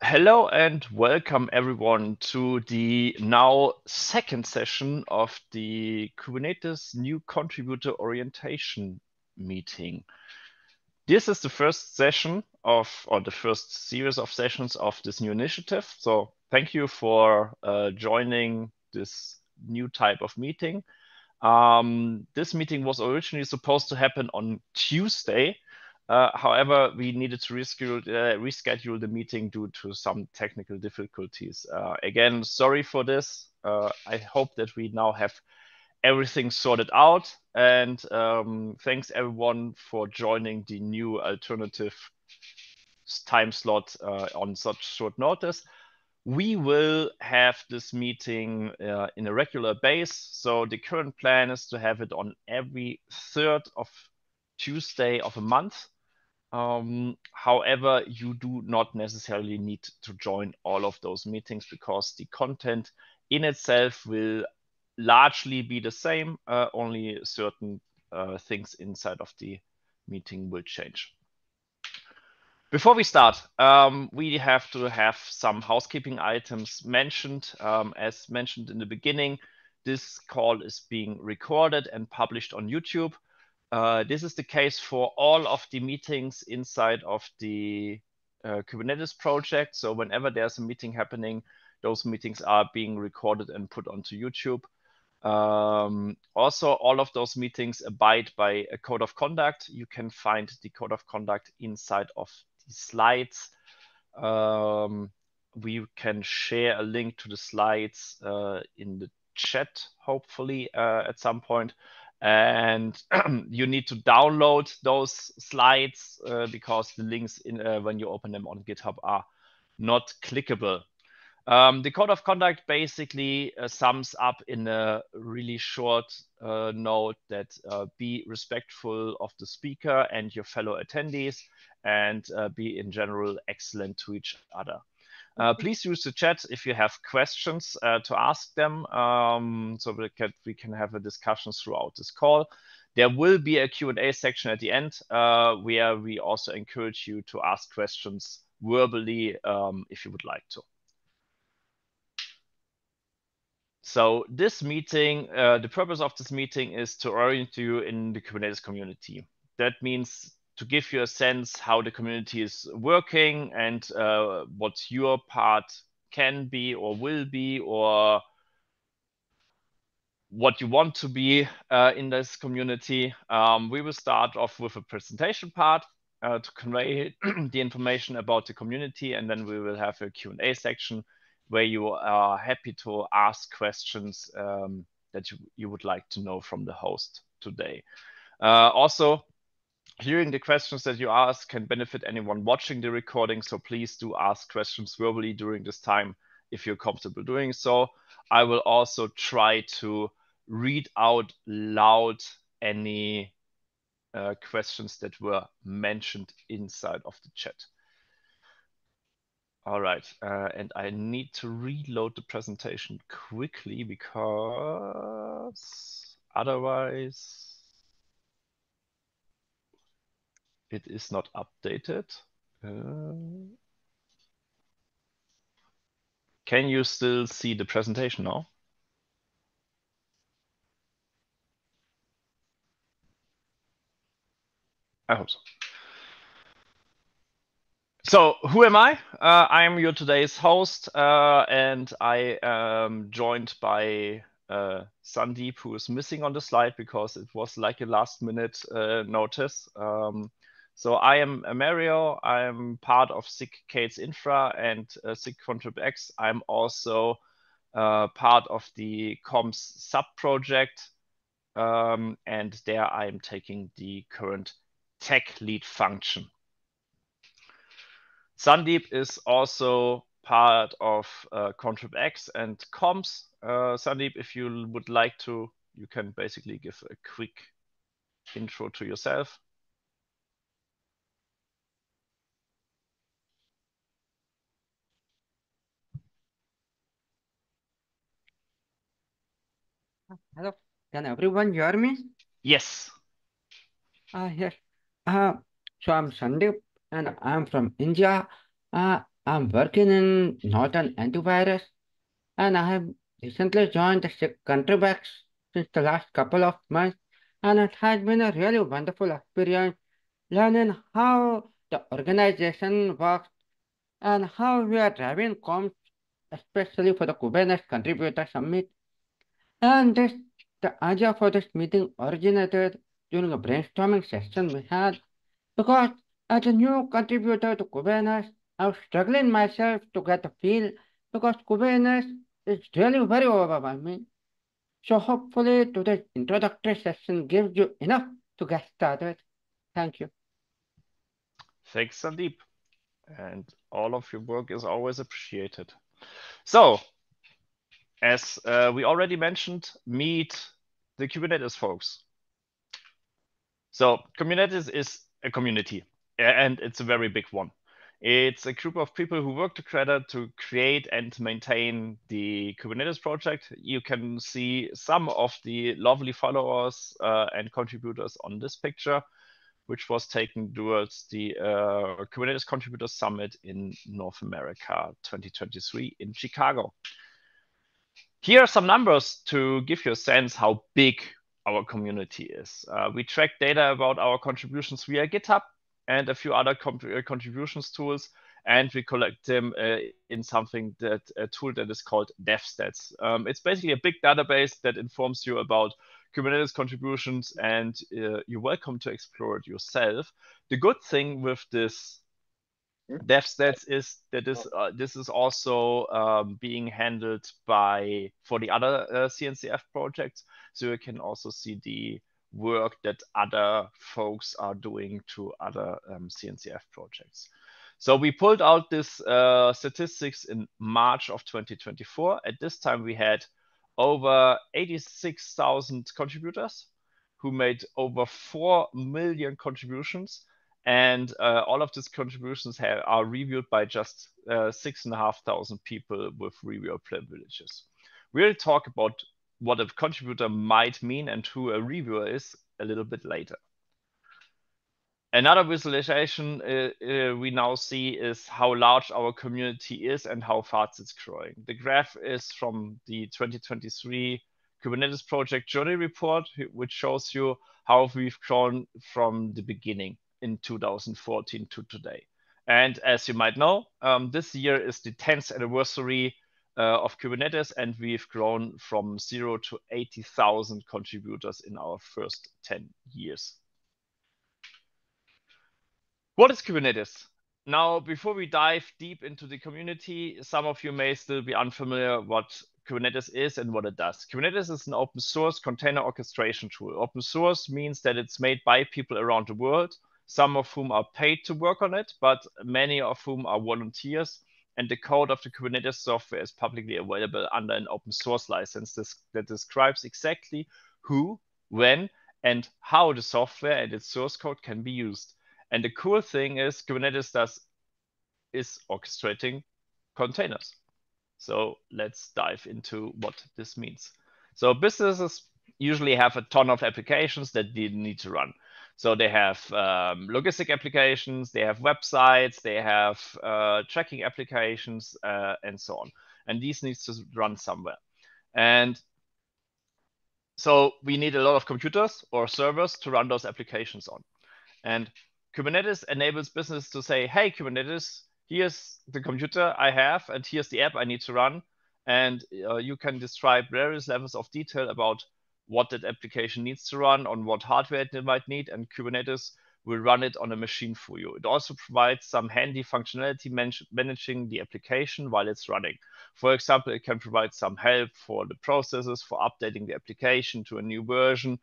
Hello and welcome everyone to the now second session of the Kubernetes New Contributor Orientation meeting. This is the first session or the first series of sessions of this new initiative. So thank you for joining this new type of meeting. This meeting was originally supposed to happen on Tuesday. However, we needed to reschedule the meeting due to some technical difficulties. Again, sorry for this. I hope that we now have everything sorted out. And thanks everyone for joining the new alternative time slot on such short notice. We will have this meeting in a regular base. So the current plan is to have it on every third of Tuesday of a month. However, you do not necessarily need to join all of those meetings because the content in itself will largely be the same, only certain things inside of the meeting will change. Before we start, we have to have some housekeeping items mentioned. As mentioned in the beginning, this call is being recorded and published on YouTube. This is the case for all of the meetings inside of the Kubernetes project. So whenever there's a meeting happening, those meetings are being recorded and put onto YouTube. Also, all of those meetings abide by a code of conduct. You can find the code of conduct inside of the slides. We can share a link to the slides in the chat, hopefully, at some point. And you need to download those slides because the links when you open them on GitHub are not clickable. The code of conduct basically sums up in a really short note that be respectful of the speaker and your fellow attendees, and be in general excellent to each other. Please use the chat if you have questions to ask them, so we can have a discussion throughout this call. There will be a Q&A section at the end where we also encourage you to ask questions verbally if you would like to. So this meeting, the purpose of this meeting is to orient you in the Kubernetes community. That means to give you a sense how the community is working and what your part can be or will be, or what you want to be in this community. We will start off with a presentation part to convey the information about the community, and then we will have a Q&A section where you are happy to ask questions that you would like to know from the host today. Also, hearing the questions that you ask can benefit anyone watching the recording, so please do ask questions verbally during this time if you're comfortable doing so. I will also try to read out loud any questions that were mentioned inside of the chat. All right, and I need to reload the presentation quickly because otherwise it is not updated. Can you still see the presentation now? I hope so. So who am I? I am your today's host, and I am joined by Sandeep, who is missing on the slide because it was like a last-minute notice. So I am Mario. I am part of SIG-Kate's Infra and SIG Contrib-X. I'm also part of the comms sub-project, and there I'm taking the current tech lead function. Sandeep is also part of Contrib-X and comms. Sandeep, if you would like to, you can basically give a quick intro to yourself. Hello, can everyone hear me? Yes. Yes. So I'm Sandeep and I'm from India. I'm working in Northern Antivirus, and I have recently joined the country backs since the last couple of months, and it has been a really wonderful experience learning how the organization works and how we are driving comms, especially for the Kubernetes Contributor Summit. And the idea for this meeting originated during a brainstorming session we had because as a new contributor to Kubernetes, I was struggling myself to get a feel because Kubernetes is really very overwhelming. So hopefully today's introductory session gives you enough to get started. Thank you. Thanks, Sandeep. And all of your work is always appreciated. So, as we already mentioned, meet the Kubernetes folks. So Kubernetes is a community, and it's a very big one. It's a group of people who work together to create and maintain the Kubernetes project. You can see some of the lovely followers and contributors on this picture, which was taken towards the Kubernetes Contributor Summit in North America 2023 in Chicago. Here are some numbers to give you a sense how big our community is. We track data about our contributions via GitHub and a few other contributions tools, and we collect them in a tool that is called DevStats. It's basically a big database that informs you about Kubernetes contributions, and you're welcome to explore it yourself. The good thing with this DevStats is that this is also being handled for the other CNCF projects, so you can also see the work that other folks are doing to other CNCF projects. So we pulled out this statistics in March of 2024. At this time, we had over 86,000 contributors who made over 4 million contributions. And all of these contributions are reviewed by just 6,500 people with reviewer privileges. We'll talk about what a contributor might mean and who a reviewer is a little bit later. Another visualization we now see is how large our community is and how fast it's growing. The graph is from the 2023 Kubernetes project journey report, which shows you how we've grown from the beginning in 2014 to today. And as you might know, this year is the 10th anniversary of Kubernetes, and we've grown from 0 to 80,000 contributors in our first 10 years. What is Kubernetes? Now, before we dive deep into the community, some of you may still be unfamiliar what Kubernetes is and what it does. Kubernetes is an open source container orchestration tool. Open source means that it's made by people around the world, some of whom are paid to work on it, but many of whom are volunteers. And the code of the Kubernetes software is publicly available under an open source license that describes exactly who, when, and how the software and its source code can be used. And the cool thing is Kubernetes is orchestrating containers. So let's dive into what this means. So businesses usually have a ton of applications that they need to run. So they have logistic applications, they have websites, they have tracking applications, and so on. And these needs to run somewhere. And so we need a lot of computers or servers to run those applications on. And Kubernetes enables business to say, hey, Kubernetes, here's the computer I have, and here's the app I need to run. And you can describe various levels of detail about what that application needs to run, on what hardware it might need, and Kubernetes will run it on a machine for you. It also provides some handy functionality managing the application while it's running. For example, it can provide some help for the processes for updating the application to a new version.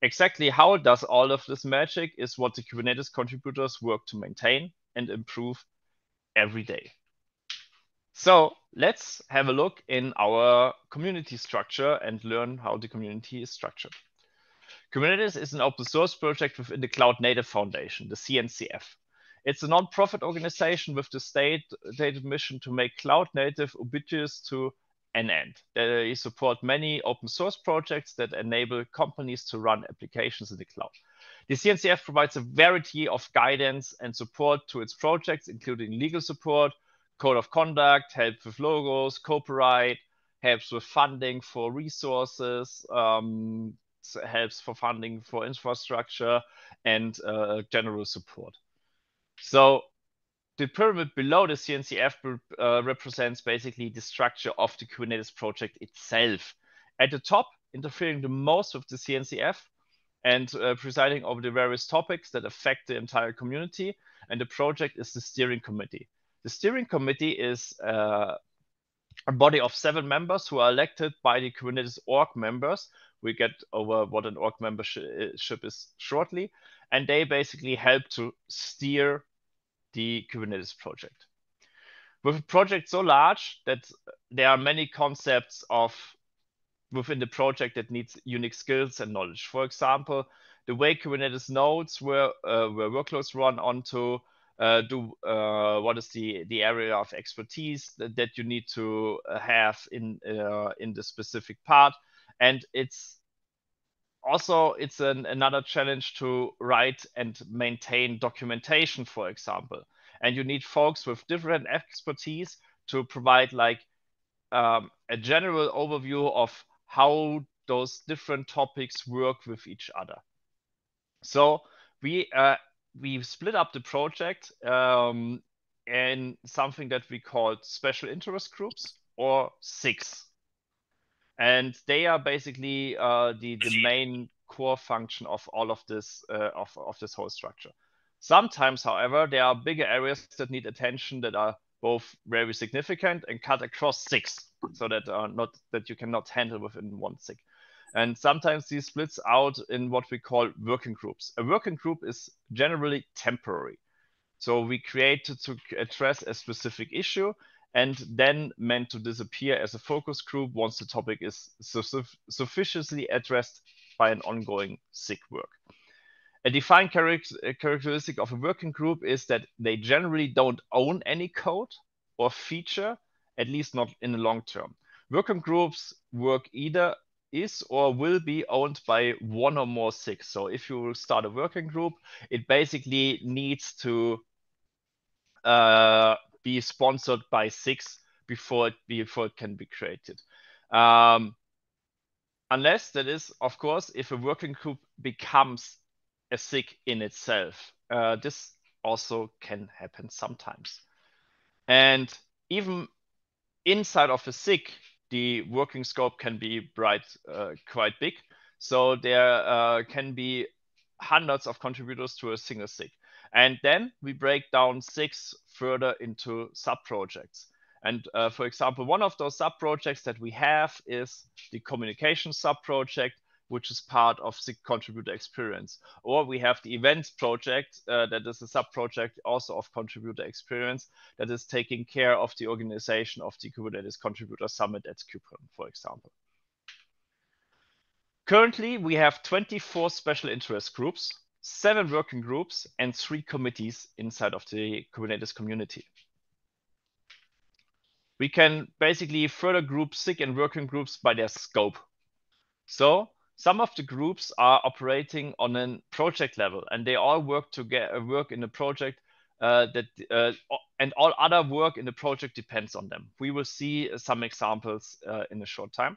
Exactly how it does all of this magic is what the Kubernetes contributors work to maintain and improve every day. So let's have a look in our community structure and learn how the community is structured. Kubernetes is an open source project within the Cloud Native Foundation, the CNCF. It's a non-profit organization with the stated mission to make cloud native ubiquitous to an end. They support many open source projects that enable companies to run applications in the cloud. The CNCF provides a variety of guidance and support to its projects, including legal support, code of conduct, help with logos, copyright, helps with funding for resources, helps for funding for infrastructure, and general support. So the pyramid below the CNCF represents basically the structure of the Kubernetes project itself. At the top, interfering the most with the CNCF and presiding over the various topics that affect the entire community, and the project is the steering committee. The steering committee is a body of 7 members who are elected by the Kubernetes org members. We get over what an org membership is shortly, and they basically help to steer the Kubernetes project. With a project so large that there are many concepts within the project that needs unique skills and knowledge. For example, the way Kubernetes nodes where workloads run onto, what is the area of expertise that you need to have in the specific part, and it's another challenge to write and maintain documentation, for example. And you need folks with different expertise to provide like a general overview of how those different topics work with each other. So we split up the project in something that we call special interest groups, or SIGs. And they are basically the main core function of all of this of this whole structure. Sometimes, however, there are bigger areas that need attention that are both very significant and cut across SIGs, so that you cannot handle within one SIG. And sometimes these splits out in what we call working groups. A working group is generally temporary. So we create to address a specific issue and then meant to disappear as a focus group once the topic is sufficiently addressed by an ongoing SIG work. A defined characteristic of a working group is that they generally don't own any code or feature, at least not in the long term. Working groups work either is or will be owned by one or more SIGs. So if you start a working group, it basically needs to be sponsored by SIGs before it can be created. Unless that is, of course, if a working group becomes a SIG in itself. This also can happen sometimes. And even inside of a SIG, the working scope can be quite big. So there can be hundreds of contributors to a single SIG. And then we break down SIGs further into sub-projects. And for example, one of those sub-projects that we have is the communication sub-project, which is part of SIG contributor experience. Or we have the events project that is a sub-project also of contributor experience that is taking care of the organization of the Kubernetes Contributor Summit at KubeCon, for example. Currently, we have 24 special interest groups, 7 working groups, and 3 committees inside of the Kubernetes community. We can basically further group SIG and working groups by their scope. So some of the groups are operating on a project level, and they all work in the project and all other work in the project depends on them. We will see some examples in a short time.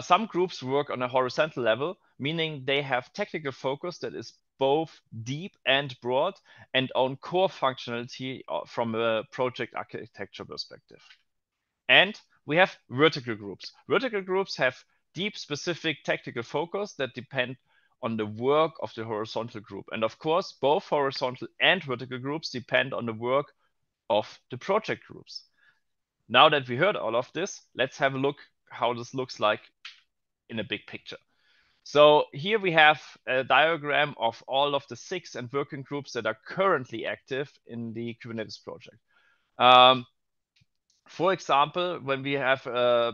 Some groups work on a horizontal level, meaning they have technical focus that is both deep and broad and own core functionality from a project architecture perspective. And we have vertical groups. Vertical groups have deep specific technical focus that depend on the work of the horizontal group. And of course, both horizontal and vertical groups depend on the work of the project groups. Now that we heard all of this, let's have a look how this looks like in a big picture. So here we have a diagram of all of the SIGs and working groups that are currently active in the Kubernetes project. For example, when we have a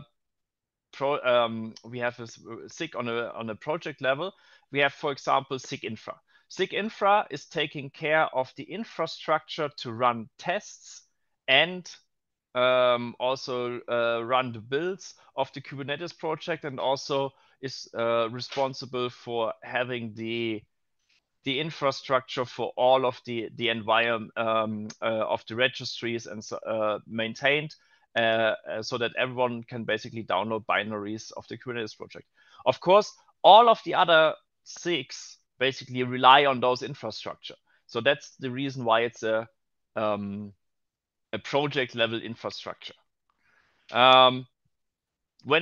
SIG on a project level, we have, for example, SIG Infra. SIG Infra is taking care of the infrastructure to run tests and also run the builds of the Kubernetes project, and also is responsible for having the the infrastructure for all of the environment of the registries and maintained, so that everyone can basically download binaries of the Kubernetes project. Of course, all of the other 6 basically rely on those infrastructure. So that's the reason why it's a project level infrastructure. When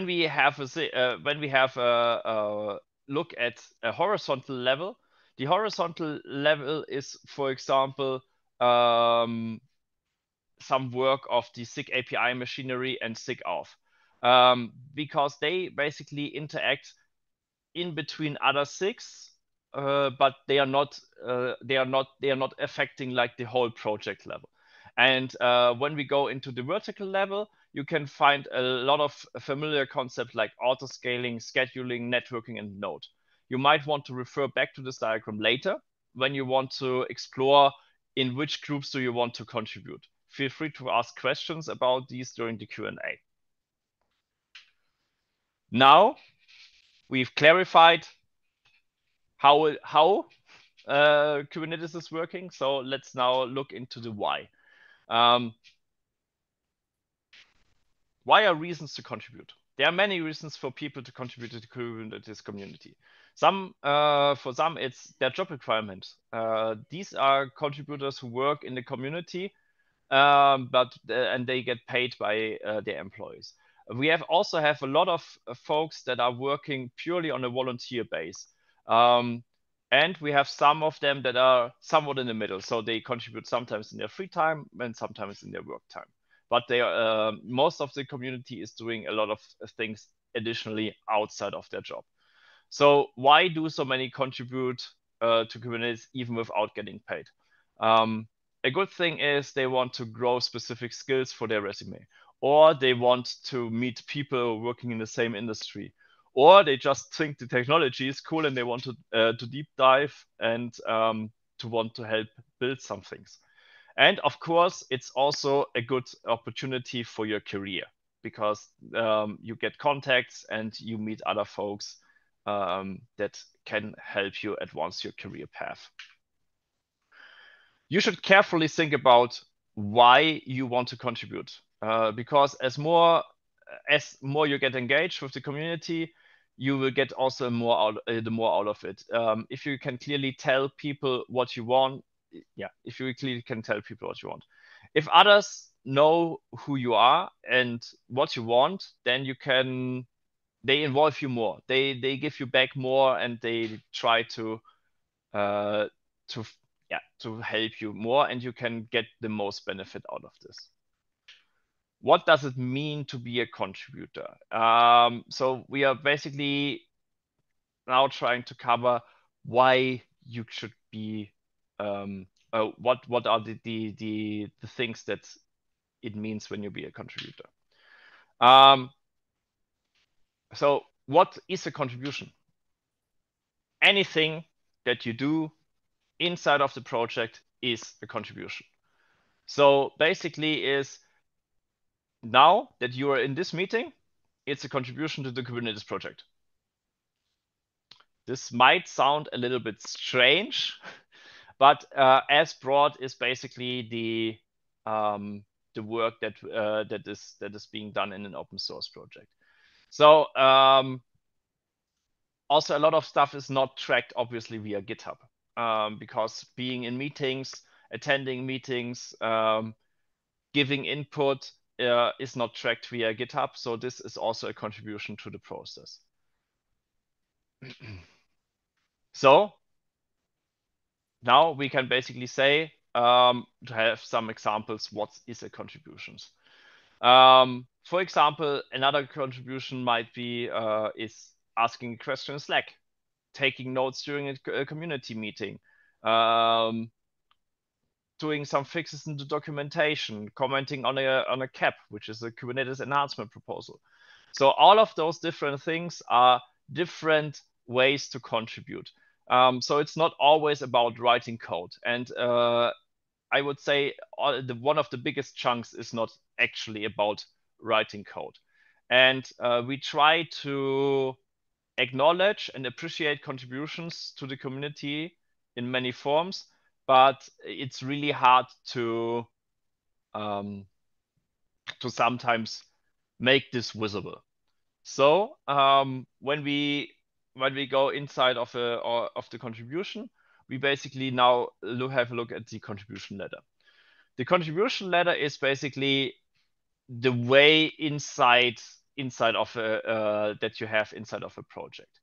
we have a look at a horizontal level, the horizontal level is, for example, some work of the SIG API machinery and SIG auth, because they basically interact in between other SIGs, but they are not affecting like the whole project level. And when we go into the vertical level, you can find a lot of familiar concepts like auto-scaling, scheduling, networking, and node. You might want to refer back to this diagram later when you want to explore in which groups do you want to contribute. Feel free to ask questions about these during the Q&A. Now we've clarified how Kubernetes is working. So let's now look into the why. Why are reasons to contribute? There are many reasons for people to contribute to the Kubernetes community. For some, it's their job requirement. These are contributors who work in the community, and they get paid by their employees. We also have a lot of folks that are working purely on a volunteer base. And we have some of them that are somewhat in the middle. So they contribute sometimes in their free time and sometimes in their work time. But they are, most of the community is doing a lot of things additionally outside of their job. So why do so many contribute to Kubernetes even without getting paid? A good thing is they want to grow specific skills for their resume, or they want to meet people working in the same industry, or they just think the technology is cool and they want to deep dive and to want to help build some things. And of course, it's also a good opportunity for your career, because you get contacts and you meet other folks that can help you advance your career path. You should carefully think about why you want to contribute, because as more you get engaged with the community, you will get also the more out of it. If you can clearly tell people what you want, if you clearly can tell people what you want. If others know who you are and what you want, then they involve you more. They give you back more, and they try to help you more, and you can get the most benefit out of this. What does it mean to be a contributor? So we are basically now trying to cover why you should be, what are the things that it means when you be a contributor. So what is a contribution? Anything that you do inside of the project is a contribution. So basically is, now that you are in this meeting, it's a contribution to the Kubernetes project. This might sound a little bit strange, but as broad is basically the work that is being done in an open source project. So also a lot of stuff is not tracked obviously via GitHub, because being in meetings, attending meetings, giving input is not tracked via GitHub. So this is also a contribution to the process. So now we can basically say, to have some examples, what is a contributions. For example, another contribution might be is asking a question in Slack, taking notes during a community meeting, doing some fixes in the documentation, commenting on a CAP, which is a Kubernetes enhancement proposal. So all of those different things are different ways to contribute. So it's not always about writing code. And I would say one of the biggest chunks is not actually about writing code. And we try to acknowledge and appreciate contributions to the community in many forms, but it's really hard to sometimes make this visible. So when we go inside of the contribution, we basically now have a look at the contribution ladder. The contribution ladder is basically the way inside of that you have inside of a project.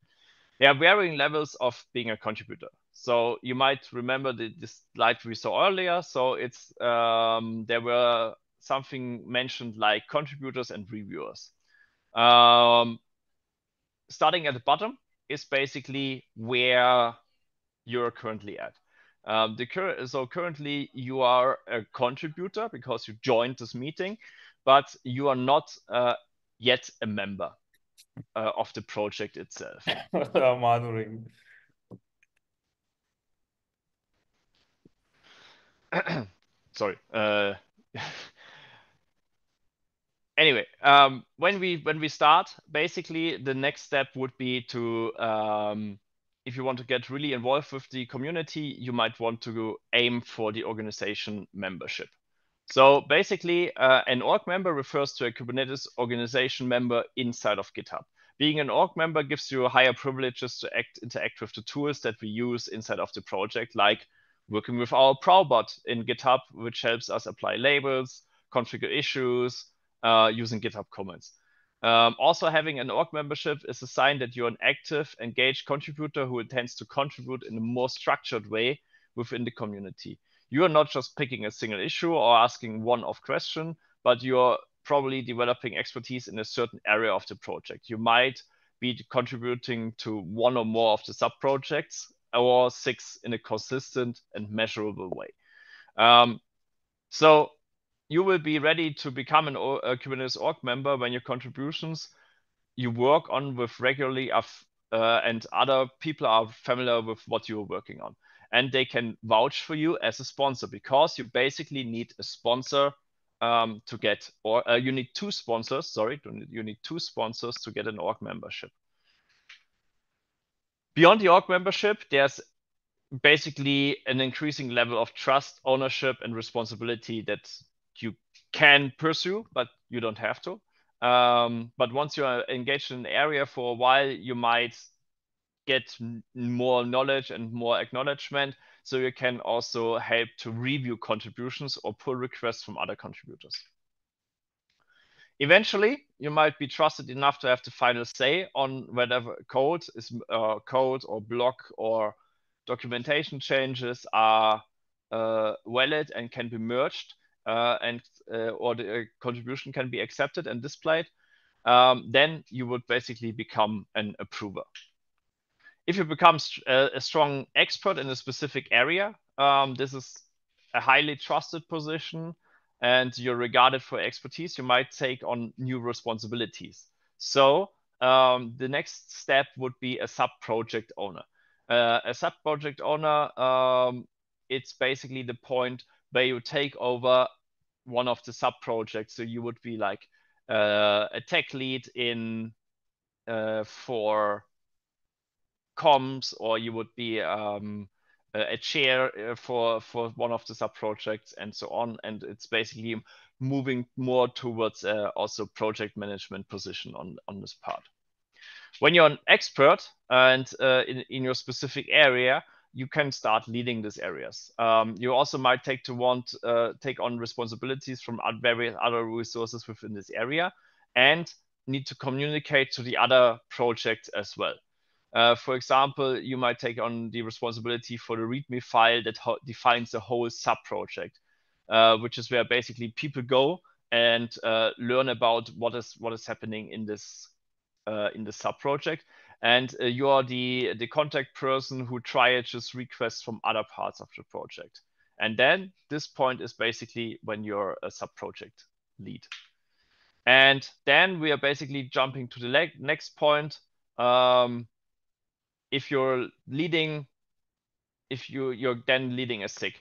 There are varying levels of being a contributor. So you might remember this slide we saw earlier. So it's there were something mentioned like contributors and reviewers. Starting at the bottom is basically where you're currently at. So currently you are a contributor because you joined this meeting, but you are not yet a member of the project itself. I'm honoring. Sorry. Anyway, when we start, basically the next step would be to if you want to get really involved with the community, you might want to aim for the organization membership. So basically, an org member refers to a Kubernetes organization member inside of GitHub. Being an org member gives you higher privileges to interact with the tools that we use inside of the project, like working with our Prowbot in GitHub, which helps us apply labels, configure issues, using GitHub comments. Also, having an org membership is a sign that you're an active, engaged contributor who intends to contribute in a more structured way within the community. You are not just picking a single issue or asking one-off question, but you're probably developing expertise in a certain area of the project. You might be contributing to one or more of the sub-projects or 6 in a consistent and measurable way. So you will be ready to become a Kubernetes org member when your contributions you work on with regularly and other people are familiar with what you're working on. And they can vouch for you as a sponsor because you basically need a sponsor to get, or you need 2 sponsors, sorry, you need 2 sponsors to get an org membership. Beyond the org membership, there's basically an increasing level of trust, ownership, and responsibility that you can pursue, but you don't have to. But once you're engaged in an area for a while, you might get more knowledge and more acknowledgement. So you can also help to review contributions or pull requests from other contributors. Eventually, you might be trusted enough to have the final say on whatever code is code or block or documentation changes are valid and can be merged or the contribution can be accepted and displayed. Then you would basically become an approver. If you become a strong expert in a specific area, this is a highly trusted position and you're regarded for expertise, you might take on new responsibilities. So the next step would be a sub-project owner. A sub-project owner, it's basically the point where you take over one of the sub-projects. So you would be like a tech lead in for comms, or you would be a chair for one of the sub projects and so on. And it's basically moving more towards also project management position on this part. When you're an expert and in your specific area, you can start leading these areas. You also might take on responsibilities from various other resources within this area and need to communicate to the other projects as well. For example, you might take on the responsibility for the README file that defines the whole sub-project, which is where basically people go and learn about what is happening in this sub-project. And you are the contact person who triages requests from other parts of the project. And then this point is basically when you're a sub-project lead. And then we are basically jumping to the next point. If you're leading, you're then leading a SIG,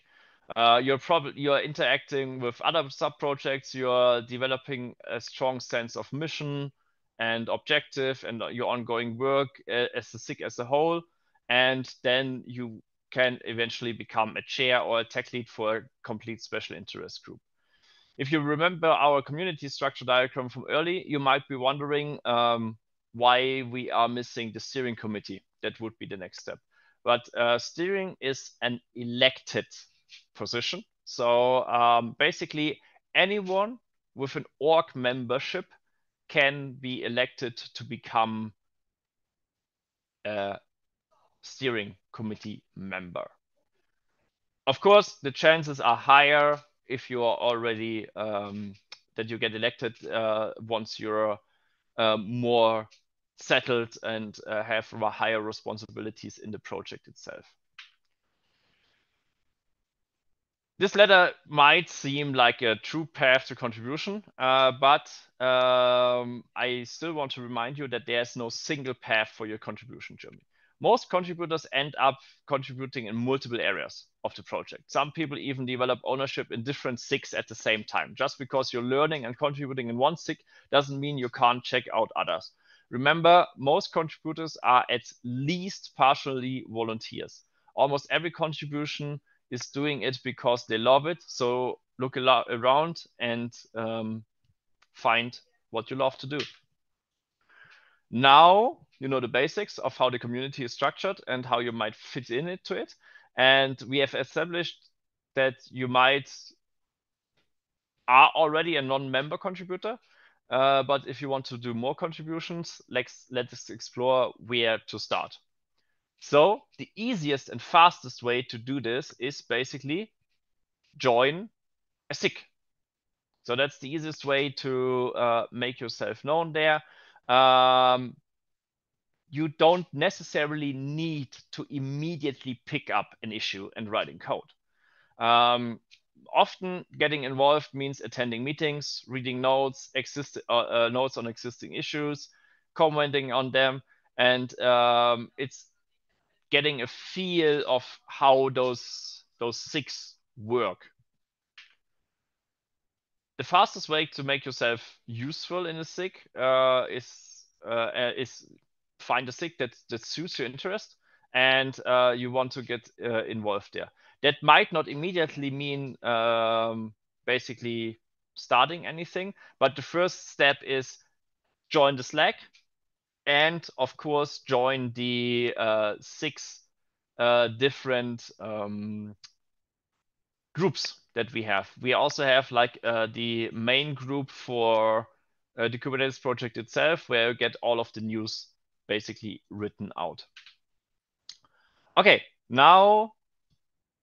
you're interacting with other sub-projects, you're developing a strong sense of mission and objective and your ongoing work as a SIG as a whole, and then you can eventually become a chair or a tech lead for a complete special interest group. If you remember our community structure diagram from early, you might be wondering why we are missing the steering committee. That would be the next step. But steering is an elected position. So basically, anyone with an org membership can be elected to become a steering committee member. Of course, the chances are higher if you are already that you get elected once you're more settled and have higher responsibilities in the project itself. This ladder might seem like a true path to contribution, but I still want to remind you that there's no single path for your contribution journey. Most contributors end up contributing in multiple areas of the project. Some people even develop ownership in different SIGs at the same time. Just because you're learning and contributing in one SIG doesn't mean you can't check out others. Remember, most contributors are at least partially volunteers. Almost every contribution is doing it because they love it. So look around and find what you love to do. Now you know the basics of how the community is structured and how you might fit into it. And we have established that you are already a non-member contributor. But if you want to do more contributions, let's explore where to start. So the easiest and fastest way to do this is basically join a SIG. So that's the easiest way to make yourself known there. You don't necessarily need to immediately pick up an issue and writing code. Often getting involved means attending meetings, reading notes, notes on existing issues, commenting on them, and it's getting a feel of how those SIGs work. The fastest way to make yourself useful in a SIG is find a SIG that suits your interest, and you want to get involved there. That might not immediately mean basically starting anything, but the first step is join the Slack, and of course join the 6 different groups that we have. We also have like the main group for the Kubernetes project itself, where you get all of the news basically written out. Okay, now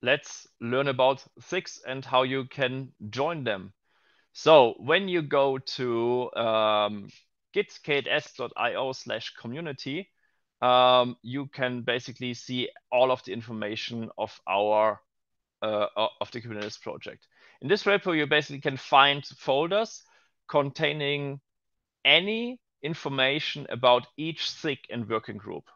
let's learn about SIGs and how you can join them. So when you go to git.ks.io/community, you can basically see all of the information of our of the Kubernetes project. In this repo, you basically can find folders containing any information about each SIG and working group.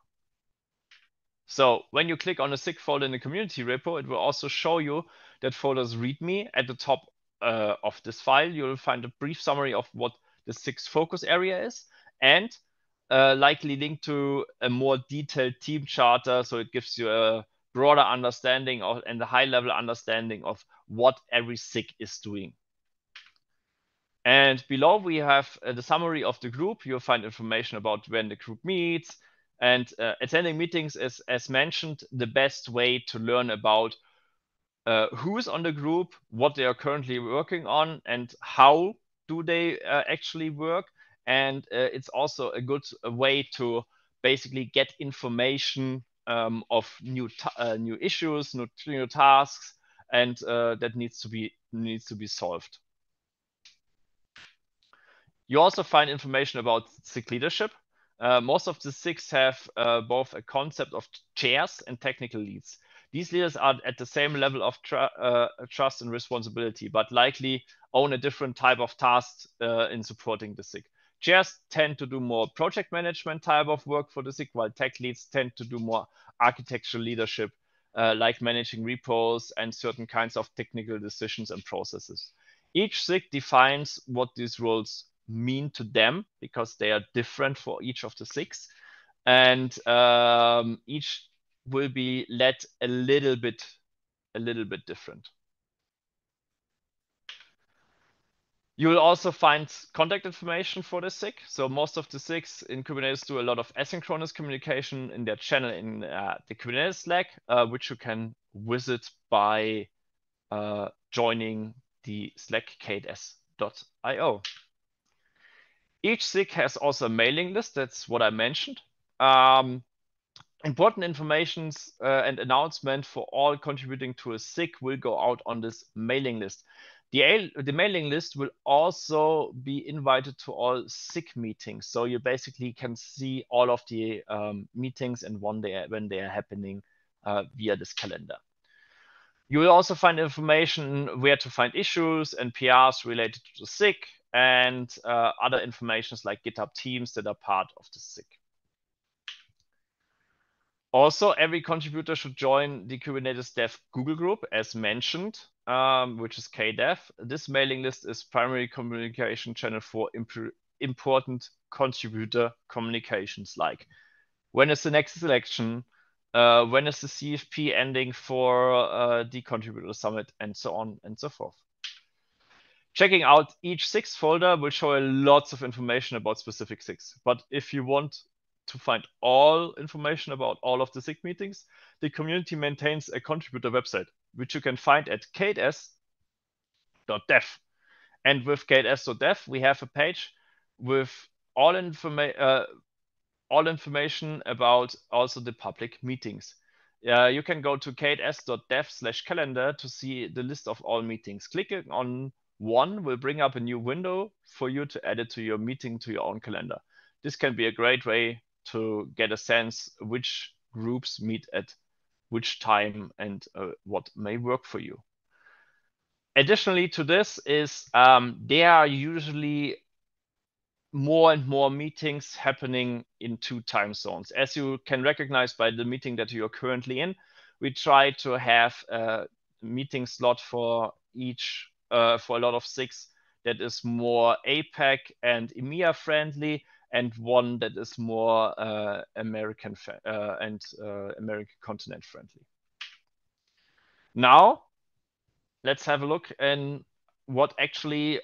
So when you click on a SIG folder in the community repo, it will also show you that folder's README. At the top of this file, you will find a brief summary of what the SIG's focus area is, and likely link to a more detailed team charter, so it gives you a broader understanding of, and a high-level understanding of what every SIG is doing. And below we have the summary of the group. You'll find information about when the group meets, and attending meetings is, as mentioned, the best way to learn about who's on the group, what they are currently working on, and how do they actually work. And it's also a good way to basically get information of new issues, new tasks, and that needs to be solved. You also find information about SIG leadership. Most of the SIGs have both a concept of chairs and technical leads. These leaders are at the same level of trust and responsibility, but likely own a different type of tasks in supporting the SIG. Chairs tend to do more project management type of work for the SIG, while tech leads tend to do more architectural leadership, like managing repos and certain kinds of technical decisions and processes. Each SIG defines what these roles mean to them, because they are different for each of the SIGs, and each will be led a little bit different. You will also find contact information for the SIG. So most of the SIGs in Kubernetes do a lot of asynchronous communication in their channel in the Kubernetes Slack, which you can visit by joining the Slack k8s.io. Each SIG has also a mailing list. That's what I mentioned. Important informations and announcement for all contributing to a SIG will go out on this mailing list. The mailing list will also be invited to all SIG meetings. So you basically can see all of the meetings and when they are happening via this calendar. You will also find information where to find issues and PRs related to the SIG and other informations like GitHub teams that are part of the SIG. Also, every contributor should join the Kubernetes Dev Google group, as mentioned, which is KDev. This mailing list is primary communication channel for important contributor communications, like when is the next election, when is the CFP ending for the contributor summit, and so on and so forth. Checking out each SIG folder will show lots of information about specific SIGs. But if you want to find all information about all of the SIG meetings, the community maintains a contributor website, which you can find at k8s.dev. And with k8s.dev, we have a page with all information about also the public meetings. You can go to k8s.dev/calendar to see the list of all meetings. Clicking on one will bring up a new window for you to add it to your meeting, to your own calendar. This can be a great way to get a sense which groups meet at which time and what may work for you. Additionally to this is there are usually more and more meetings happening in 2 time zones. As you can recognize by the meeting that you're currently in, we try to have a meeting slot for each, for a lot of SIGs that is more APAC and EMEA friendly, and one that is more American and American continent friendly. Now, let's have a look in what actually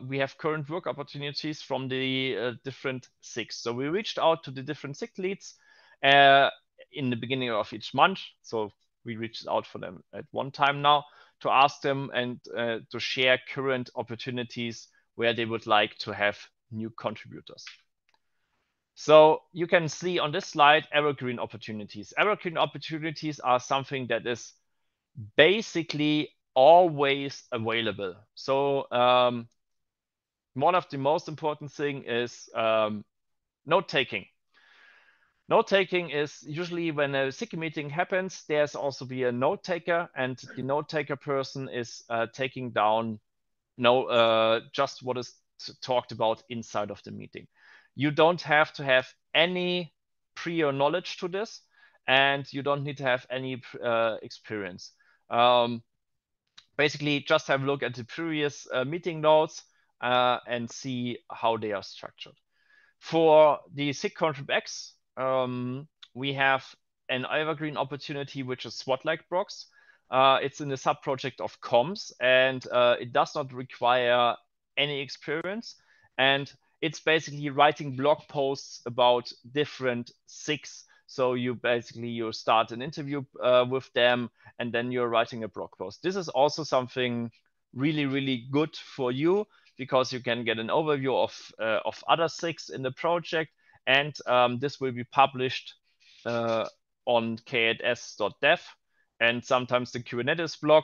we have current work opportunities from the different SIGs. So we reached out to the different SIG leads in the beginning of each month. So we reached out for them at one time now to ask them and to share current opportunities where they would like to have new contributors. So you can see on this slide evergreen opportunities. Evergreen opportunities are something that is basically always available. So one of the most important thing is note taking. Note taking is usually when a SIG meeting happens, there's also be a note taker, and the note taker person is taking down just what is talked about inside of the meeting. You don't have to have any prior knowledge to this, and you don't need to have any experience. Basically, just have a look at the previous meeting notes and see how they are structured. For the SIG contrib X, we have an evergreen opportunity, which is SWOT-like procs. It's in the sub-project of comms, and it does not require any experience. And it's basically writing blog posts about different SIGs. So you start an interview with them, and then you're writing a blog post. This is also something really, really good for you, because you can get an overview of other SIGs in the project, and this will be published on k8s.dev and sometimes the Kubernetes blog.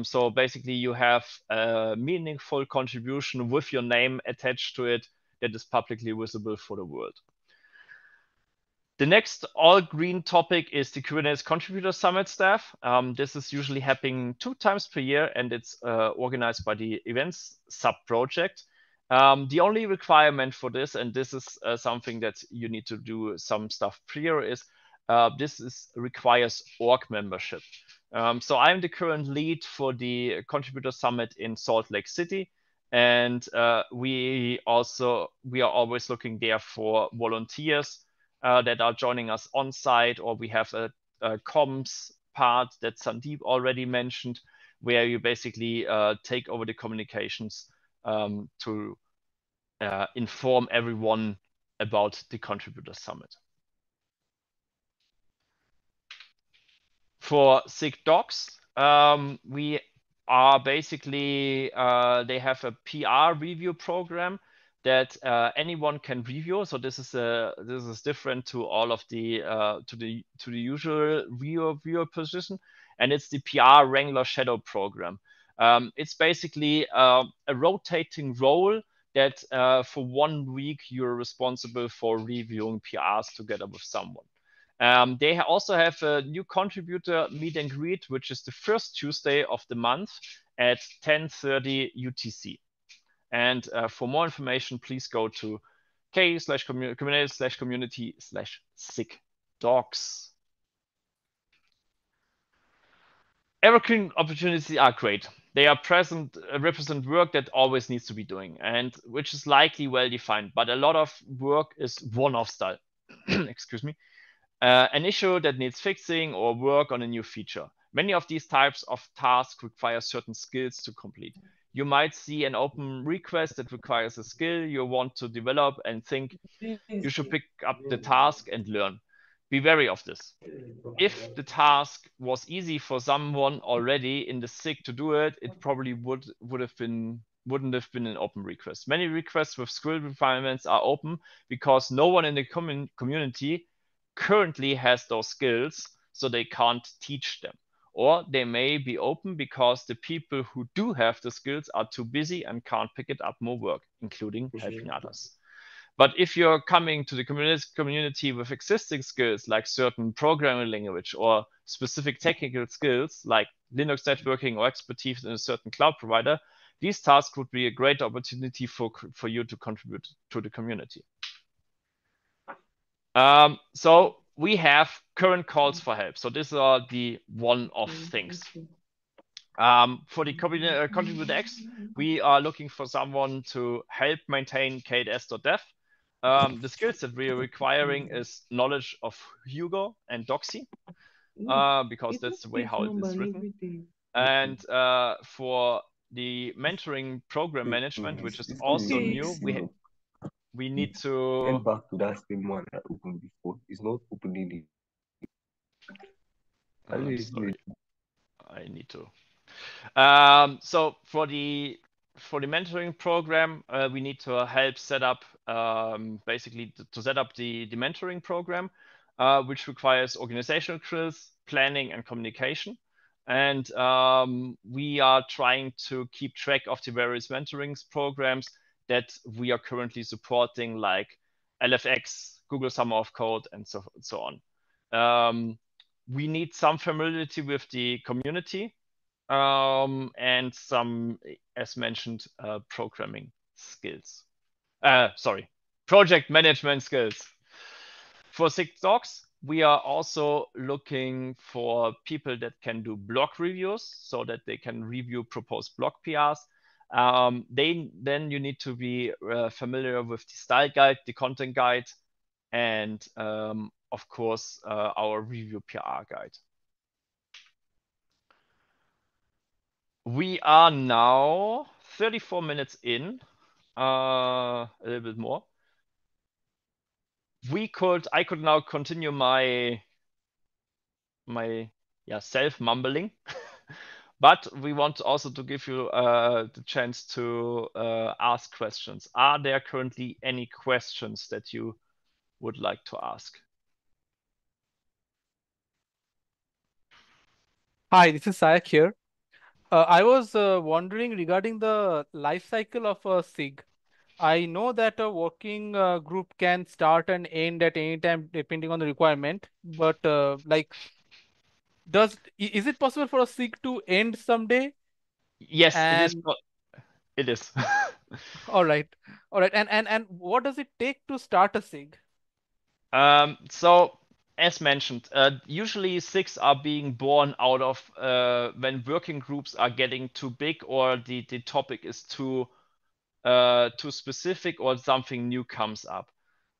So basically you have a meaningful contribution with your name attached to it that is publicly visible for the world. The next all green topic is the Kubernetes Contributor Summit staff. This is usually happening 2 times per year, and it's organized by the events sub-project. The only requirement for this, and this is something that you need to do some stuff prior, is requires org membership. So I'm the current lead for the Contributor Summit in Salt Lake City, and we are always looking there for volunteers that are joining us on site, or we have comms part that Sandeep already mentioned, where you basically take over the communications to inform everyone about the Contributor Summit. For SIG docs, we are basically, they have a PR review program that anyone can review. So this is different to all of the to the usual reviewer position, and it's the PR Wrangler Shadow program. It's basically a rotating role that for 1 week you're responsible for reviewing PRs together with someone. They also have a new contributor meet and greet, which is the first Tuesday of the month at 10:30 UTC. And for more information, please go to k/community/community/SIG-docs. Evergreen opportunities are great. They are represent work that always needs to be doing, and which is likely well defined. But a lot of work is one-off style. Excuse me. An issue that needs fixing or work on a new feature. Many of these types of tasks require certain skills to complete. You might see an open request that requires a skill you want to develop and think you should pick up the task and learn. Be wary of this. If the task was easy for someone already in the SIG to do it, it probably wouldn't have been an open request. Many requests with skill requirements are open because no one in the community currently has those skills, so they can't teach them. Or they may be open because the people who do have the skills are too busy and can't pick it up more work, including helping others. But if you're coming to the community with existing skills like certain programming language or specific technical skills like Linux networking or expertise in a certain cloud provider, these tasks would be a great opportunity for you to contribute to the community. So we have current calls for help. So these are the one-off things. For the Contributor X, we are looking for someone to help maintain k8s.dev. The skills that we are requiring is knowledge of Hugo and Doxy, because that's the way how it is written. And for the mentoring program management, which is also new, we need to Get back to that same one I opened before. It's not opening it. I'm sorry. I need to. So for the mentoring program, we need to help set up basically to set up the mentoring program, which requires organizational skills, planning, and communication. And we are trying to keep track of the various mentoring programs that we are currently supporting, like LFX, Google Summer of Code, and so on. We need some familiarity with the community and some, as mentioned, programming skills. Project management skills. For SIG-docs, we are also looking for people that can do blog reviews so that they can review proposed blog PRs. Then you need to be familiar with the style guide, the content guide, and of course, our review PR guide. We are now 34 minutes in, a little bit more. I could now continue my self mumbling, but we want also to give you the chance to ask questions. Are there currently any questions that you would like to ask? Hi, this is Sayak here. I was wondering regarding the life cycle of a SIG. I know that a working group can start and end at any time depending on the requirement, but is it possible for a SIG to end someday? Yes, And it is. all right. And what does it take to start a SIG? So as mentioned, usually SIGs are being born out of when working groups are getting too big or the topic is too specific or something new comes up.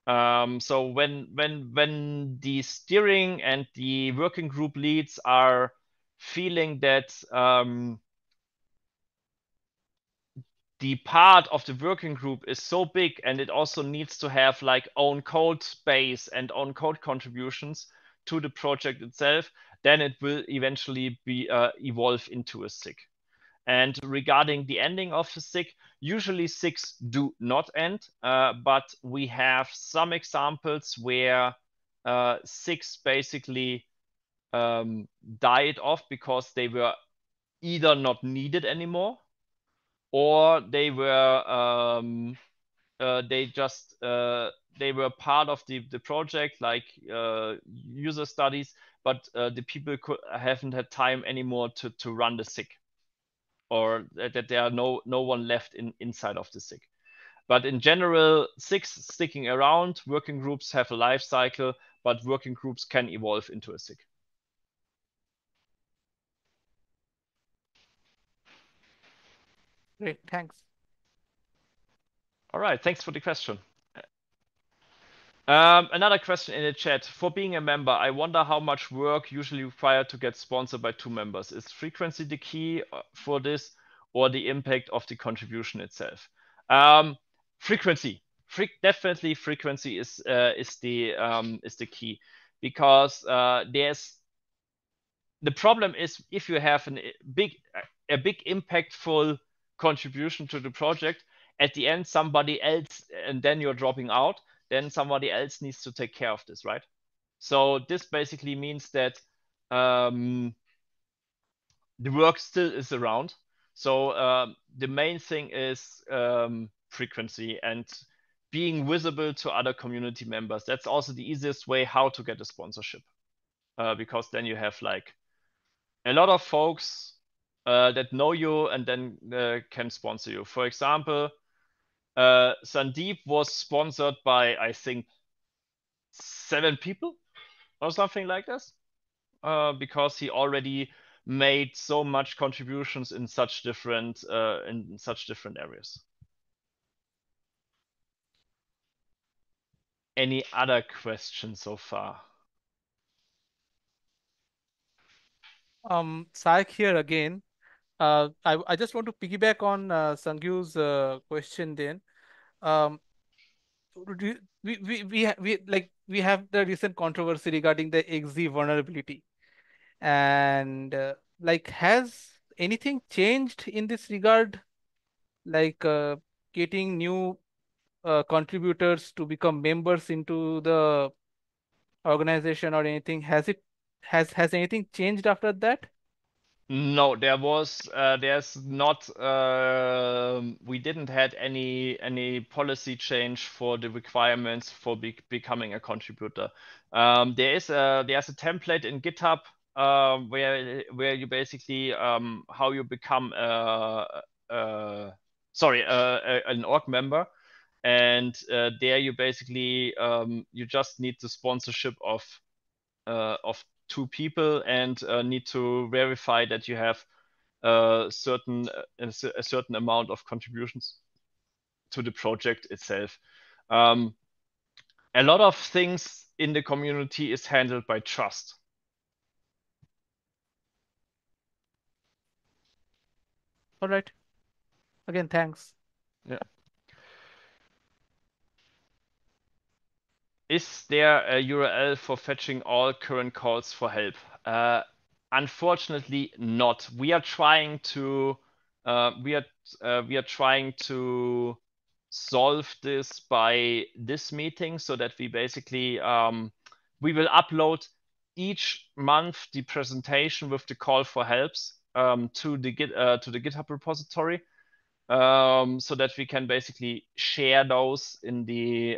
So when the steering and the working group leads are feeling that the part of the working group is so big and it also needs to have like own code base and own code contributions to the project itself, then it will eventually be evolve into a SIG. And regarding the ending of the SIG, usually SIGs do not end, but we have some examples where SIGs basically died off because they were either not needed anymore, or they were they were part of the project, like user studies, but the people haven't had time anymore to run the SIG, or that there are no one left inside of the SIG. But in general, SIGs sticking around, working groups have a life cycle, but working groups can evolve into a SIG. Great, thanks. All right, thanks for the question. Another question in the chat. For being a member, I wonder how much work usually required to get sponsored by 2 members. Is frequency the key for this, or the impact of the contribution itself? Frequency. Definitely frequency is the key, because the problem is if you have a big impactful contribution to the project, at the end somebody else, and then you're dropping out, then somebody else needs to take care of this, right? So this basically means that the work still is around. So the main thing is frequency and being visible to other community members. That's also the easiest way how to get a sponsorship, because then you have like a lot of folks that know you and then can sponsor you. For example, Sandeep was sponsored by, I think, 7 people or something like this, because he already made so much contributions in such different areas. Any other questions so far? Saik here again. I just want to piggyback on Sangyu's question then. Um, we have the recent controversy regarding the XZ vulnerability, and like, has anything changed in this regard? Like getting new contributors to become members into the organization or anything? Has anything changed after that? No, there's not. We didn't had any policy change for the requirements for becoming a contributor. There's a template in GitHub where you basically how you become an org member, and there you basically you just need the sponsorship of 2 people, and need to verify that you have a certain amount of contributions to the project itself. A lot of things in the community is handled by trust. All right. Again, thanks. Yeah. Is there a URL for fetching all current calls for help? Unfortunately, not. We are trying to solve this by this meeting, so that we basically we will upload each month the presentation with the call for helps to the GitHub repository, so that we can basically share those in the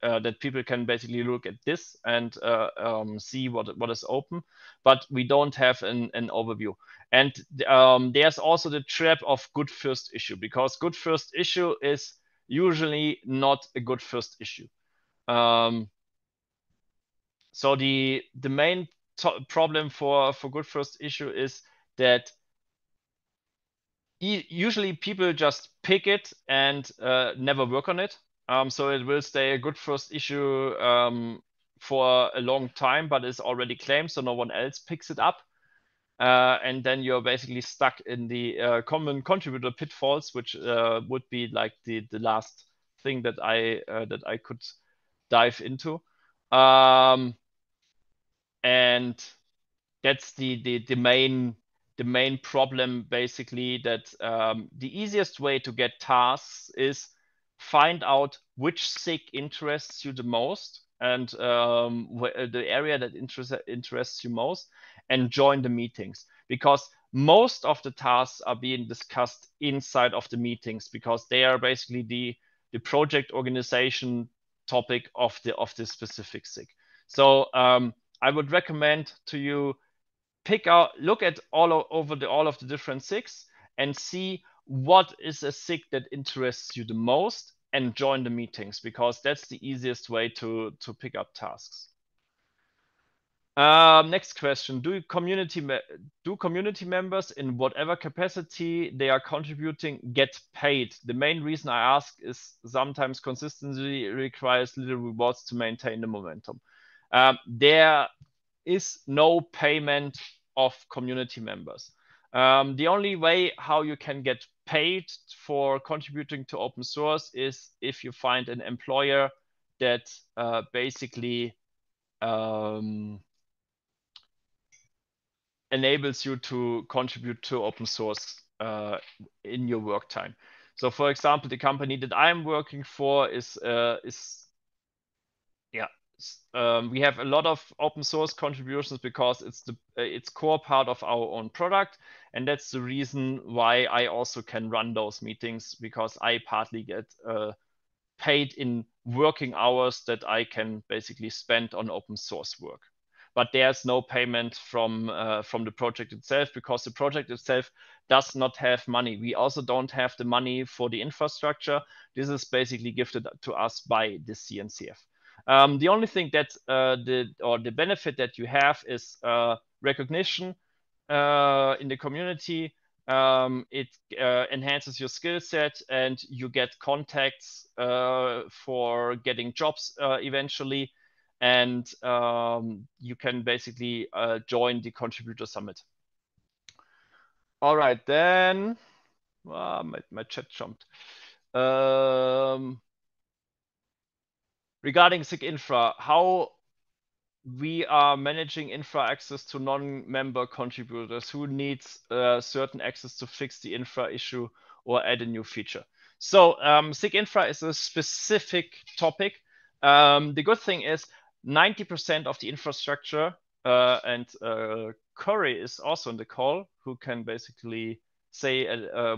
that people can basically look at this and see what is open, but we don't have an overview. And there's also the trap of good first issue, because good first issue is usually not a good first issue. So the main problem for good first issue is that usually people just pick it and never work on it. So it will stay a good first issue for a long time, but is already claimed, so no one else picks it up. And then you're basically stuck in the common contributor pitfalls, which would be like the last thing that I could dive into. And that's the main problem, basically, that the easiest way to get tasks is find out which SIG interests you the most and the area that interests you most, and join the meetings, because most of the tasks are being discussed inside of the meetings, because they are basically the project organization topic of the specific SIG. So I would recommend to you look at all of the different SIGs and see what is a SIG that interests you the most, and join the meetings, because that's the easiest way to pick up tasks. Next question: Do community members, in whatever capacity they are contributing, get paid? The main reason I ask is sometimes consistency requires little rewards to maintain the momentum. There is no payment of community members. The only way how you can get paid for contributing to open source is if you find an employer that basically enables you to contribute to open source in your work time. So, for example, the company that I'm working for we have a lot of open source contributions because it's core part of our own product, and that's the reason why I also can run those meetings, because I partly get paid in working hours that I can basically spend on open source work. But there's no payment from the project itself, because the project itself does not have money. We also don't have the money for the infrastructure. This is basically gifted to us by the CNCF. The only thing that the benefit that you have is recognition in the community. It enhances your skill set, and you get contacts for getting jobs eventually, and you can basically join the Contributor Summit. All right, then my chat jumped. Regarding SIG Infra, how we are managing infra access to non-member contributors who needs certain access to fix the infra issue or add a new feature. So SIG Infra is a specific topic. The good thing is 90% of the infrastructure, and Corey is also in the call, who can basically say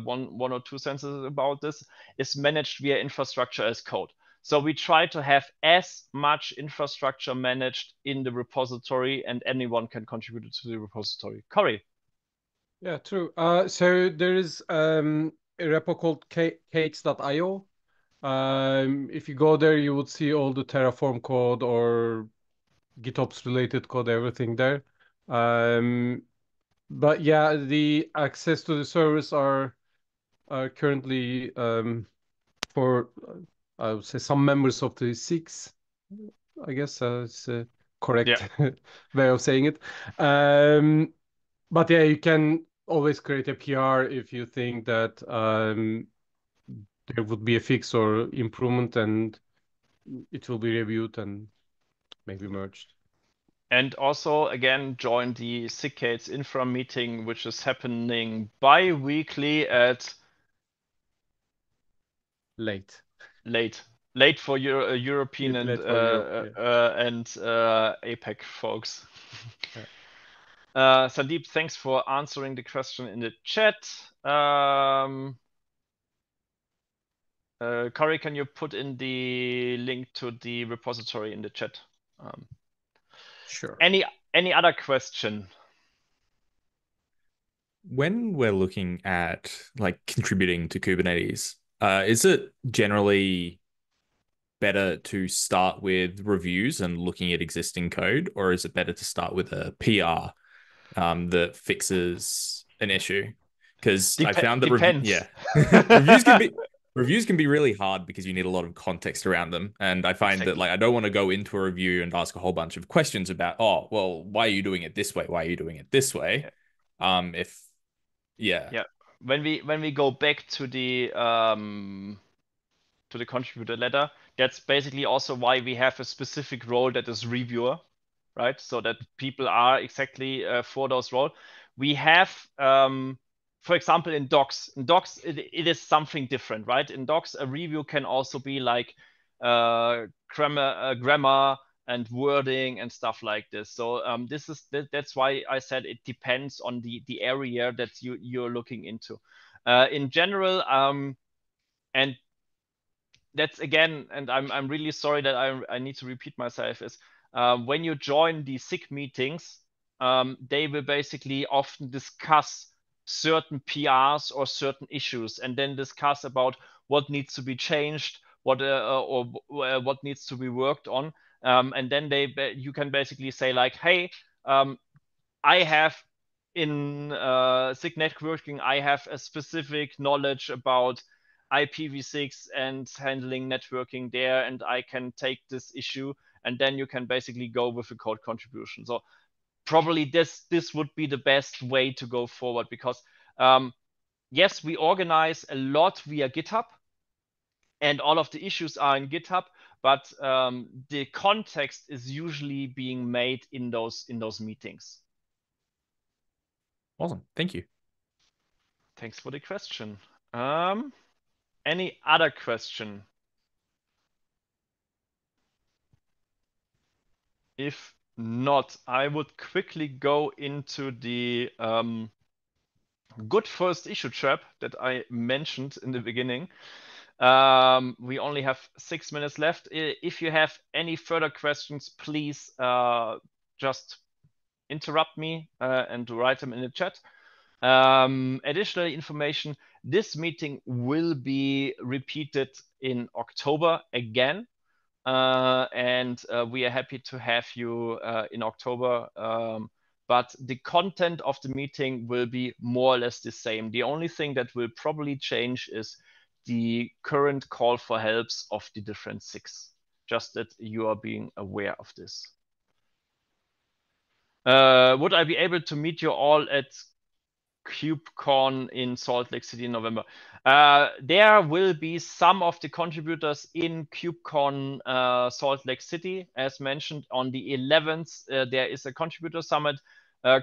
one or two sentences about this, is managed via infrastructure as code. So we try to have as much infrastructure managed in the repository, and anyone can contribute to the repository. Corey. Yeah, true. So there is a repo called cakes.io. If you go there, you would see all the Terraform code or GitOps related code, everything there. But yeah, the access to the servers are currently for I would say some members of the SIGs. I guess it's a correct way of saying it. But yeah, you can always create a PR if you think that there would be a fix or improvement, and it will be reviewed and maybe merged. And also, again, join the SIGCADES Infra meeting, which is happening bi-weekly at late for European and APAC folks. Yeah. Sandeep, thanks for answering the question in the chat. Corey, can you put in the link to the repository in the chat? Sure. Any other question? When we're looking at like contributing to Kubernetes, is it generally better to start with reviews and looking at existing code, or is it better to start with a PR that fixes an issue? Because I found that depends. reviews Reviews can be really hard because you need a lot of context around them. And I find that like I don't want to go into a review and ask a whole bunch of questions about, oh, well, why are you doing it this way? Why are you doing it this way? Yeah. When we go back to the contributor letter, that's basically also why we have a specific role that is reviewer, right? So that people are exactly for those roles. We have, for example, in docs. In docs, it is something different, right? In docs, a review can also be like grammar and wording and stuff like this. So that's why I said it depends on the area that you're looking into. In general, and that's again, and I'm really sorry that I need to repeat myself, is when you join the SIG meetings, they will basically often discuss certain PRs or certain issues, and then discuss about what needs to be changed, what needs to be worked on, and then you can basically say like, hey, I have in SIG networking, I have a specific knowledge about IPv6 and handling networking there, and I can take this issue, and then you can basically go with a code contribution. So probably this would be the best way to go forward, because yes, we organize a lot via GitHub, and all of the issues are in GitHub, but the context is usually being made in those meetings. Awesome. Thank you. Thanks for the question. Any other question? If not, I would quickly go into the good first issue trap that I mentioned in the beginning. We only have 6 minutes left. If you have any further questions, please just interrupt me and write them in the chat. Additional information, this meeting will be repeated in October again, and we are happy to have you in October, but the content of the meeting will be more or less the same. The only thing that will probably change is the current call for helps of the different SIGs, just that you are being aware of this. Would I be able to meet you all at KubeCon in Salt Lake City in November? There will be some of the contributors in KubeCon Salt Lake City. As mentioned, on the 11th, there is a contributor summit.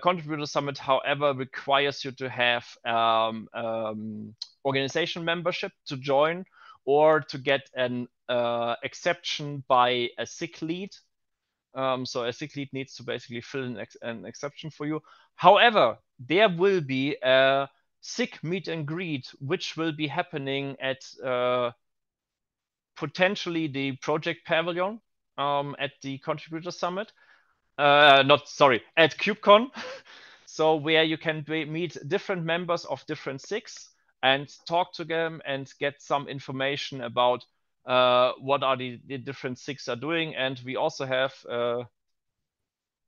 Contributor summit, however, requires you to have organization membership to join, or to get an exception by a SIG lead. So a SIG lead needs to basically fill an exception for you. However, there will be a SIG meet and greet, which will be happening at potentially the project pavilion at the contributor summit. At KubeCon. So where you can meet different members of different SIGs and talk to them and get some information about what are the different SIGs are doing. And we also have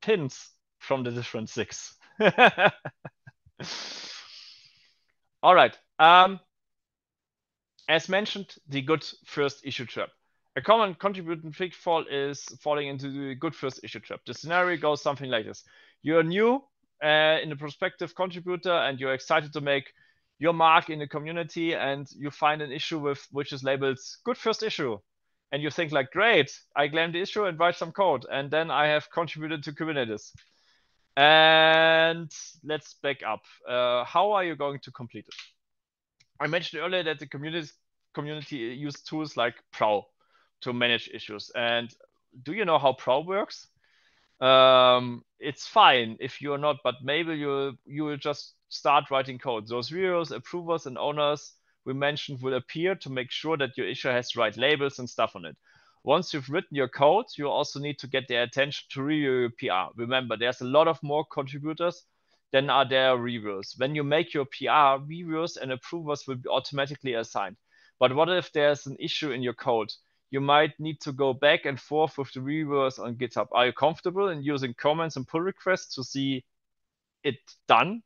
pins from the different SIGs. All right. As mentioned, the good first issue trap. A common contributing pitfall is falling into the good first issue trap. The scenario goes something like this. You're new in a prospective contributor, and you're excited to make your mark in the community, and you find an issue which is labeled good first issue. And you think like, great, I claim the issue and write some code, and then I have contributed to Kubernetes. And let's back up. How are you going to complete it? I mentioned earlier that the community use tools like Prow to manage issues. And do you know how Prow works? It's fine if you're not, but maybe you will just start writing code. Those reviewers, approvers, and owners we mentioned will appear to make sure that your issue has the right labels and stuff on it. Once you've written your code, you also need to get their attention to review your PR. Remember, there's a lot of more contributors than are there reviewers. When you make your PR, reviewers and approvers will be automatically assigned. But what if there's an issue in your code? You might need to go back and forth with the reviewers on GitHub. Are you comfortable in using comments and pull requests to see it done?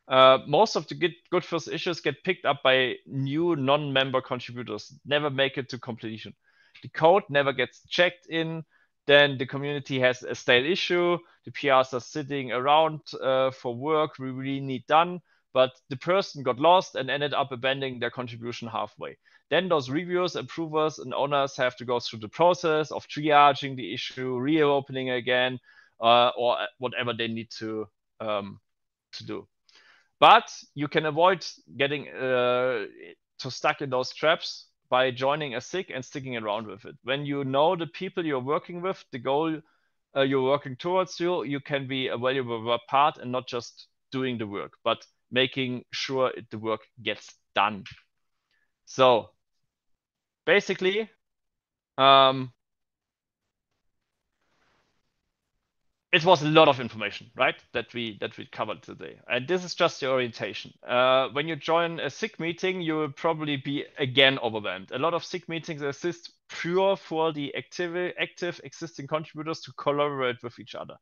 Most of the good first issues get picked up by new non-member contributors, never make it to completion. The code never gets checked in. Then the community has a stale issue. The PRs are sitting around for work we really need done, but the person got lost and ended up abandoning their contribution halfway. Then those reviewers, approvers, and owners have to go through the process of triaging the issue, reopening again, or whatever they need to do. But you can avoid getting stuck in those traps by joining a SIG and sticking around with it. When you know the people you're working with, the goal you're working towards, you can be a valuable part and not just doing the work, but making sure the work gets done. So basically, it was a lot of information, right? That we covered today, and this is just the orientation. When you join a SIG meeting, you will probably be again overwhelmed. A lot of SIG meetings exist pure for the active existing contributors to collaborate with each other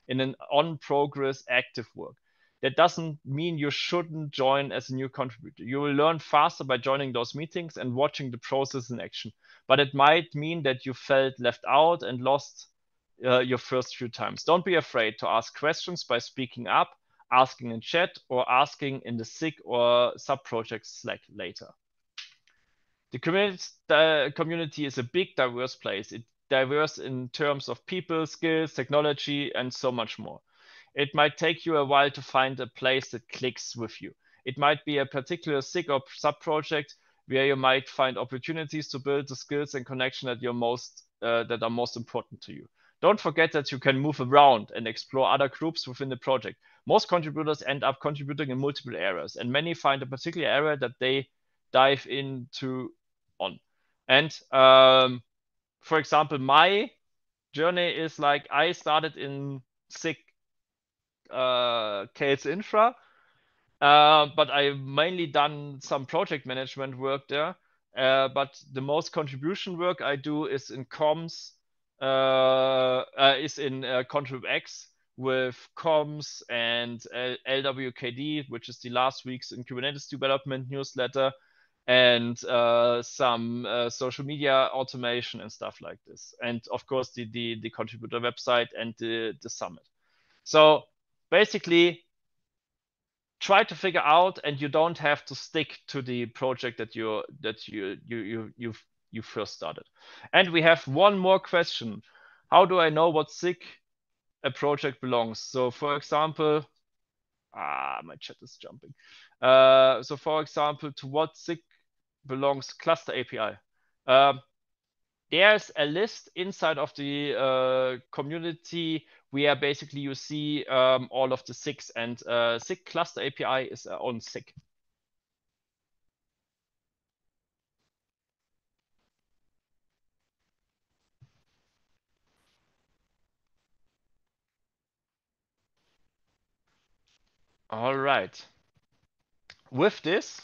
in an on-progress active work. That doesn't mean you shouldn't join as a new contributor. You will learn faster by joining those meetings and watching the process in action. But it might mean that you felt left out and lost your first few times. Don't be afraid to ask questions by speaking up, asking in chat, or asking in the SIG or sub-project Slack later. The community is a big, diverse place. It's diverse in terms of people, skills, technology, and so much more. It might take you a while to find a place that clicks with you. It might be a particular SIG or sub-project where you might find opportunities to build the skills and connection that are most important to you. Don't forget that you can move around and explore other groups within the project. Most contributors end up contributing in multiple areas, and many find a particular area that they dive into on. And for example, my journey is like I started in SIG KS Infra, but I've mainly done some project management work there. But the most contribution work I do is in comms, is in ContribX with comms and LWKD, which is the last week's in Kubernetes development newsletter, and some social media automation and stuff like this. And of course, the contributor website and the summit. So basically, try to figure out, and you don't have to stick to the project that you first started. And we have one more question. How do I know what SIG a project belongs? So for example, my chat is jumping. So for example, to what SIG belongs cluster API? There's a list inside of the community where basically you see all of the SIGs, and SIG cluster API is on SIG. All right. With this,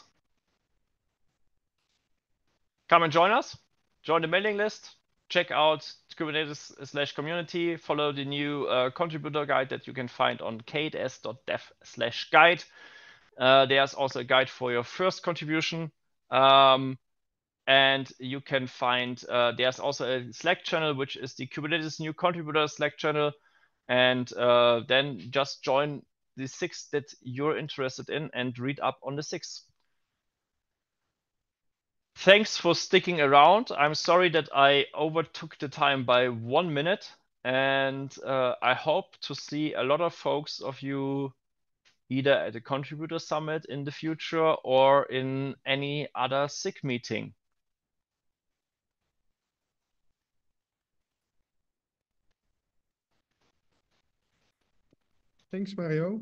come and join us. Join the mailing list. Check out Kubernetes/community. Follow the new contributor guide that you can find on kds.dev/guide. There's also a guide for your first contribution. And you can find, there's also a Slack channel, which is the Kubernetes New Contributor Slack channel. And then just join the SIGs that you're interested in and read up on the SIGs. Thanks for sticking around. I'm sorry that I overtook the time by 1 minute, and I hope to see a lot of folks of you either at the Contributor Summit in the future or in any other SIG meeting. Thanks, Mario.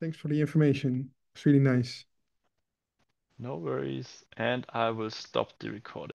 Thanks for the information. It's really nice. No worries, and I will stop the recording.